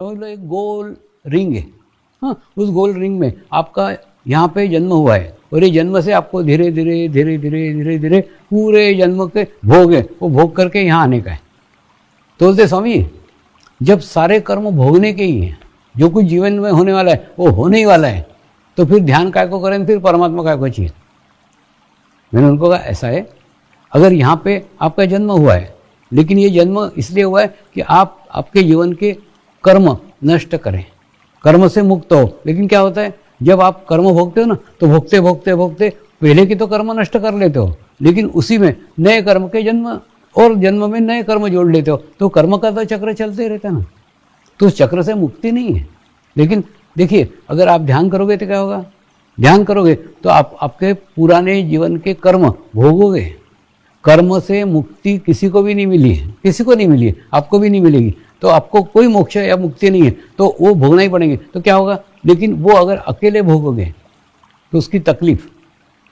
समझ लो एक गोल रिंग है। हाँ, उस गोल रिंग में आपका यहाँ पे जन्म हुआ है और ये जन्म से आपको धीरे धीरे धीरे धीरे धीरे धीरे पूरे जन्म के भोग है वो भोग करके यहाँ आने का है। तो बोलते स्वामी जब सारे कर्म भोगने के ही हैं, जो कुछ जीवन में होने वाला है वो होने ही वाला है, तो फिर ध्यान काय को करें, फिर परमात्मा काय को चाहिए। मैंने उनको कहा ऐसा है, अगर यहाँ पे आपका जन्म हुआ है, लेकिन ये जन्म इसलिए हुआ है कि आप आपके जीवन के कर्म नष्ट करें, कर्म से मुक्त हो। लेकिन क्या होता है, जब आप कर्म भोगते हो ना, तो भोगते भोगते भोगते पहले की तो कर्म नष्ट कर लेते हो, लेकिन उसी में नए कर्म के जन्म और जन्म में नए कर्म जोड़ लेते हो, तो कर्म का तो चक्र चलते ही रहता है ना, तो उस चक्र से मुक्ति नहीं है। लेकिन देखिए, अगर आप ध्यान करोगे तो क्या होगा, ध्यान करोगे तो आप आपके पुराने जीवन के कर्म भोगोगे। कर्म से मुक्ति किसी को भी नहीं मिली है, किसी को नहीं मिली है, आपको भी नहीं मिलेगी। तो आपको कोई मोक्ष या मुक्ति नहीं है, तो वो भोगना ही पड़ेंगे। तो क्या होगा, लेकिन वो अगर अकेले भोगोगे तो उसकी तकलीफ,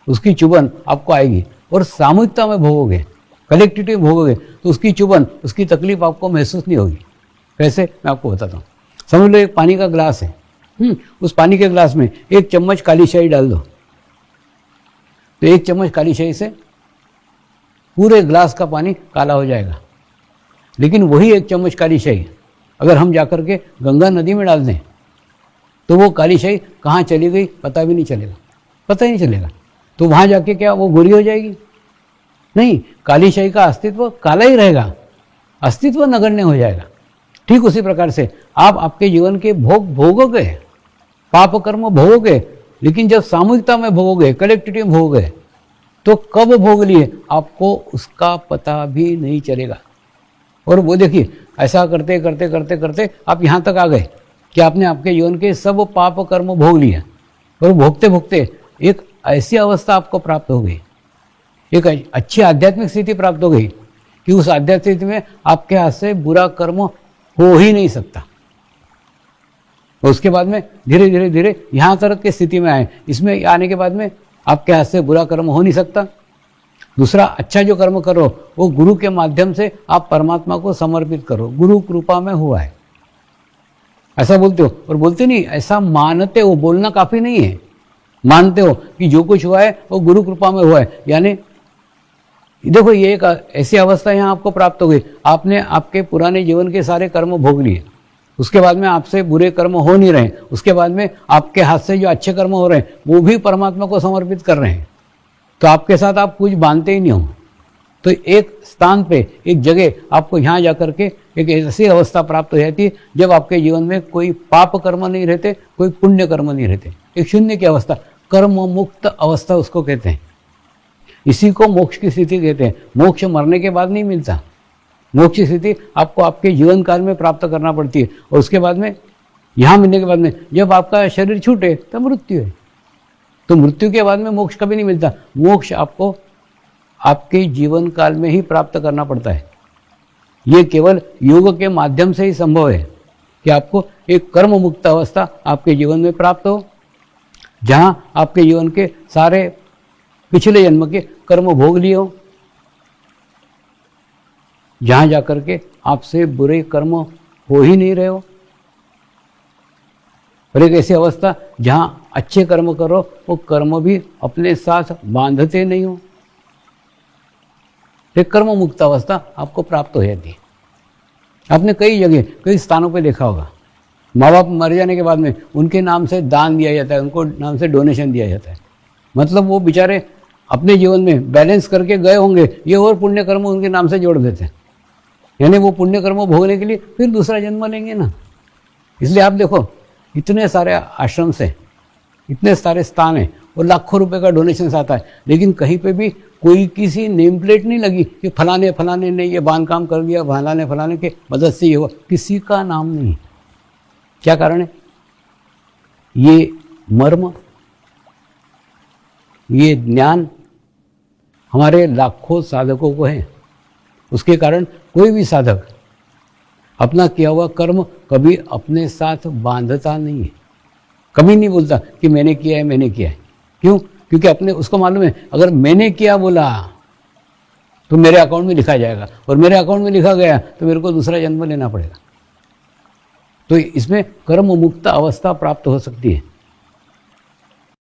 उसकी चुभन आपको आएगी, और सामूहिकता में भोगोगे, कलेक्टिवली भोगोगे, तो उसकी चुभन, उसकी तकलीफ आपको महसूस नहीं होगी। कैसे, मैं आपको बताता हूँ। समझ लो एक पानी का ग्लास है, उस पानी के ग्लास में एक चम्मच काली शाही डाल दो, तो एक चम्मच काली शाही से पूरे ग्लास का पानी काला हो जाएगा। लेकिन वही एक चम्मच काली शाही अगर हम जाकर के गंगा नदी में डाल दें, तो वो काली शाही कहाँ चली गई पता भी नहीं चलेगा, पता ही नहीं चलेगा। तो वहाँ जाके क्या वो गोरी हो जाएगी? नहीं, काली शाही का अस्तित्व काला ही रहेगा, अस्तित्व नगण्य हो जाएगा। ठीक उसी प्रकार से आप आपके जीवन के भोग भोगोगे, पाप कर्म भोगोगे, लेकिन जब सामूहिकता में भोगोगे, कलेक्टिवली में भोगोगे, तो कब भोग लिए आपको उसका पता भी नहीं चलेगा। और वो देखिए, ऐसा करते करते करते करते आप यहाँ तक आ गए कि आपने आपके जीवन के सब पाप कर्म भोग लिया, और भोगते भोगते एक ऐसी अवस्था आपको प्राप्त हो गई, एक अच्छी आध्यात्मिक स्थिति प्राप्त हो गई कि उस आध्यात्मिक स्थिति में आपके हाथ से बुरा कर्म हो ही नहीं सकता। और उसके बाद में धीरे धीरे धीरे यहाँ तक की स्थिति में आए, इसमें आने के बाद में आपके हाथ से बुरा कर्म हो नहीं सकता। दूसरा, अच्छा जो कर्म करो वो गुरु के माध्यम से आप परमात्मा को समर्पित करो, गुरु कृपा में हुआ है, ऐसा बोलते हो। और बोलते नहीं, ऐसा मानते हो, बोलना काफ़ी नहीं है, मानते हो कि जो कुछ हुआ है वो गुरु कृपा में हुआ है। यानी देखो, ये एक ऐसी अवस्था यहाँ आपको प्राप्त हो गई, आपने आपके पुराने जीवन के सारे कर्म भोग लिए, उसके बाद में आपसे बुरे कर्म हो नहीं रहे, उसके बाद में आपके हाथ से जो अच्छे कर्म हो रहे हैं वो भी परमात्मा को समर्पित कर रहे हैं, तो आपके साथ आप कुछ बांधते ही नहीं हो। तो एक स्थान पे, एक जगह आपको यहाँ जा करके एक ऐसी अवस्था प्राप्त हो जाती है जब आपके जीवन में कोई पाप कर्म नहीं रहते, कोई पुण्य कर्म नहीं रहते, एक शून्य की अवस्था, कर्म मुक्त अवस्था उसको कहते हैं। इसी को मोक्ष की स्थिति कहते हैं। मोक्ष मरने के बाद नहीं मिलता, मोक्ष की स्थिति आपको आपके जीवन काल में प्राप्त करना पड़ती है, और उसके बाद में यहाँ मिलने के बाद में जब आपका शरीर छूटे तब मृत्यु है। तो मृत्यु के बाद में मोक्ष कभी नहीं मिलता, मोक्ष आपको आपके जीवन काल में ही प्राप्त करना पड़ता है। ये केवल योग के माध्यम से ही संभव है कि आपको एक कर्म मुक्त अवस्था आपके जीवन में प्राप्त हो, जहाँ आपके जीवन के सारे पिछले जन्म के कर्म भोग लिए हो, जहाँ जाकर के आपसे बुरे कर्म हो ही नहीं रहे हो, और एक ऐसी अवस्था जहाँ अच्छे कर्म करो वो कर्म भी अपने साथ बांधते नहीं हो, एक कर्म मुक्त अवस्था आपको प्राप्त हो जाती है। आपने कई जगह, कई स्थानों पे देखा होगा, माँ बाप मर जाने के बाद में उनके नाम से दान दिया जाता है, उनको नाम से डोनेशन दिया जाता है। मतलब वो बेचारे अपने जीवन में बैलेंस करके गए होंगे, ये और पुण्य कर्म उनके नाम से जोड़ देते हैं, यानी वो पुण्य कर्म भोगने के लिए फिर दूसरा जन्म लेंगे ना। इसलिए आप देखो, इतने सारे आश्रम से, इतने सारे स्थान हैं और लाखों रुपए का डोनेशन आता है, लेकिन कहीं पे भी कोई किसी नेम प्लेट नहीं लगी कि फलाने फलाने ने ये बांध काम कर दिया, फलाने फलाने के मदद से ये हुआ, किसी का नाम नहीं। क्या कारण है? ये मर्म, ये ज्ञान हमारे लाखों साधकों को है। उसके कारण कोई भी साधक अपना किया हुआ कर्म कभी अपने साथ बांधता नहीं है, कभी नहीं बोलता कि मैंने किया है, मैंने किया है। क्यों? क्योंकि अपने उसको मालूम है, अगर मैंने किया बोला तो मेरे अकाउंट में लिखा जाएगा, और मेरे अकाउंट में लिखा गया तो मेरे को दूसरा जन्म लेना पड़ेगा। तो इसमें कर्म मुक्त अवस्था प्राप्त हो सकती है।